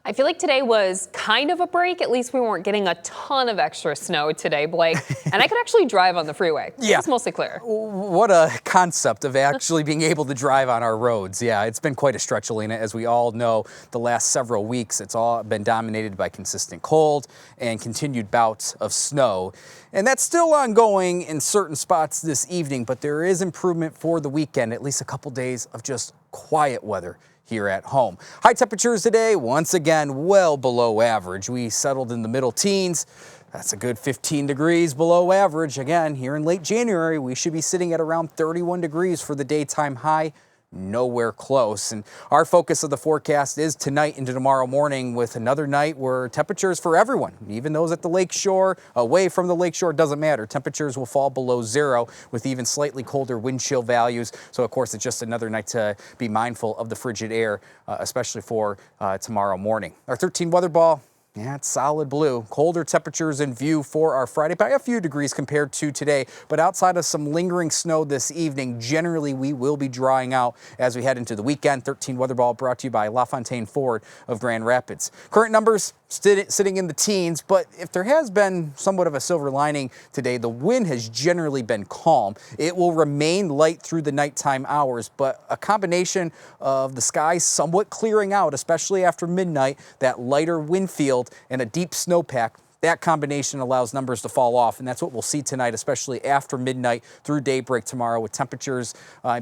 I feel like today was kind of a break. At least we weren't getting a ton of extra snow today, Blake. And I could actually drive on the freeway. Yeah. It's mostly clear. What a concept of actually being able to drive on our roads. Yeah, it's been quite a stretch, Alina. As we all know, the last several weeks, it's all been dominated by consistent cold and continued bouts of snow. And that's still ongoing in certain spots this evening, but there is improvement for the weekend, at least a couple days of just quiet weather here at home. High temperatures today, once again, well below average. We settled in the middle teens. That's a good 15 degrees below average. Again, here in late January, we should be sitting at around 31 degrees for the daytime high. Nowhere close. And our focus of the forecast is tonight into tomorrow morning, with another night where temperatures for everyone, even those at the lakeshore, away from the lakeshore, doesn't matter. Temperatures will fall below zero with even slightly colder wind chill values. So of course, it's just another night to be mindful of the frigid air, especially for tomorrow morning. Our 13 weather ball. Yeah, it's solid blue. Colder temperatures in view for our Friday by a few degrees compared to today. But outside of some lingering snow this evening, generally we will be drying out as we head into the weekend. 13 weather ball brought to you by LaFontaine Ford of Grand Rapids. Current numbers sitting in the teens, but if there has been somewhat of a silver lining today, the wind has generally been calm. It will remain light through the nighttime hours, but a combination of the skies somewhat clearing out, especially after midnight, that lighter wind field and a deep snowpack, that combination allows numbers to fall off, and that's what we'll see tonight, especially after midnight through daybreak tomorrow, with temperatures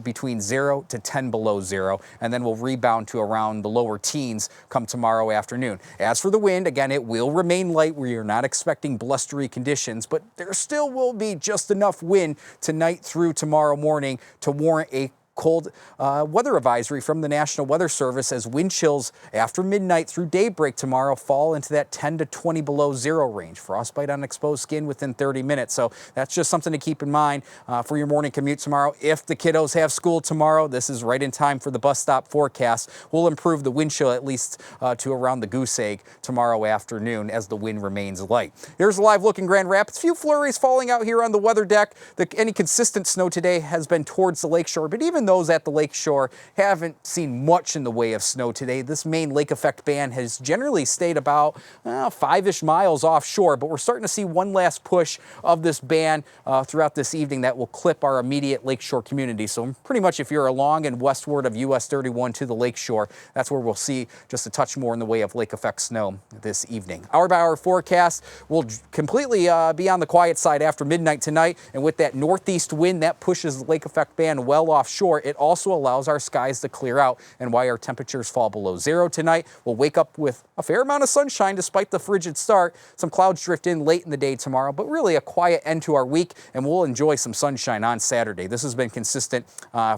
between 0 to 10 below zero, and then we'll rebound to around the lower teens come tomorrow afternoon. As for the wind, again, it will remain light. We are not expecting blustery conditions, but there still will be just enough wind tonight through tomorrow morning to warrant a cold weather advisory from the National Weather Service, as wind chills after midnight through daybreak tomorrow fall into that 10 to 20 below zero range. Frostbite on exposed skin within 30 minutes. So that's just something to keep in mind for your morning commute tomorrow. If the kiddos have school tomorrow, this is right in time for the bus stop forecast. We'll improve the wind chill at least to around the goose egg tomorrow afternoon as the wind remains light. Here's a live look in Grand Rapids. Few flurries falling out here on the weather deck. Any consistent snow today has been towards the lakeshore, but even those at the lakeshore haven't seen much in the way of snow today. This main lake effect band has generally stayed about 5-ish miles offshore, but we're starting to see one last push of this band throughout this evening that will clip our immediate lakeshore community. So pretty much if you're along and westward of US 31 to the lakeshore, that's where we'll see just a touch more in the way of lake effect snow this evening. Hour by hour forecast will completely be on the quiet side after midnight tonight, and with that northeast wind that pushes the lake effect band well offshore, it also allows our skies to clear out, and why our temperatures fall below zero tonight. We'll wake up with a fair amount of sunshine despite the frigid start. Some clouds drift in late in the day tomorrow, but really a quiet end to our week, and we'll enjoy some sunshine on Saturday. This has been consistent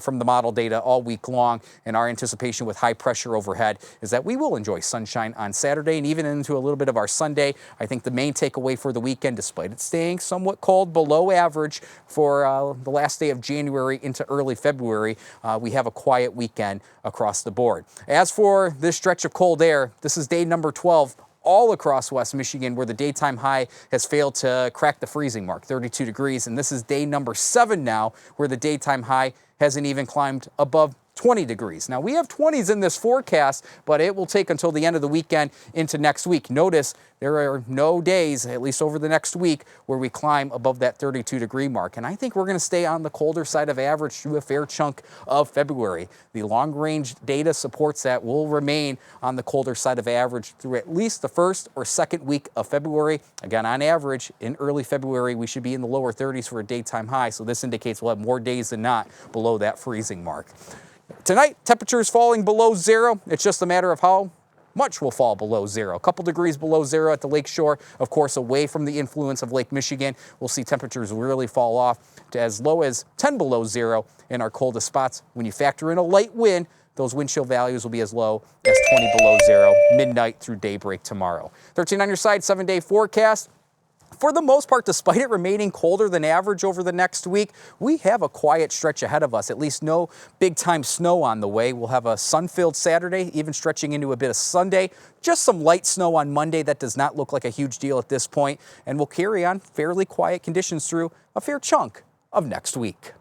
from the model data all week long, and our anticipation with high pressure overhead is that we will enjoy sunshine on Saturday and even into a little bit of our Sunday. I think the main takeaway for the weekend, despite it staying somewhat cold below average for the last day of January into early February, we have a quiet weekend across the board. As for this stretch of cold air, this is day number 12 all across West Michigan, where the daytime high has failed to crack the freezing mark, 32 degrees. And this is day number 7 now, where the daytime high hasn't even climbed above 20 degrees. Now, we have 20s in this forecast, but it will take until the end of the weekend into next week. Notice there are no days, at least over the next week, where we climb above that 32-degree mark. And I think we're going to stay on the colder side of average through a fair chunk of February. The long-range data supports that we'll remain on the colder side of average through at least the first or second week of February. Again, on average, in early February, we should be in the lower 30s for a daytime high. So this indicates we'll have more days than not below that freezing mark. Tonight, temperatures falling below zero. It's just a matter of how much will fall below zero. A couple degrees below zero at the lakeshore. Of course, away from the influence of Lake Michigan, we'll see temperatures really fall off to as low as 10 below zero in our coldest spots. When you factor in a light wind, those wind chill values will be as low as 20 below zero, midnight through daybreak tomorrow. 13 on your side, 7-day forecast. For the most part, despite it remaining colder than average over the next week, we have a quiet stretch ahead of us. At least no big-time snow on the way. We'll have a sun-filled Saturday, even stretching into a bit of Sunday. Just some light snow on Monday. That does not look like a huge deal at this point. And we'll carry on fairly quiet conditions through a fair chunk of next week.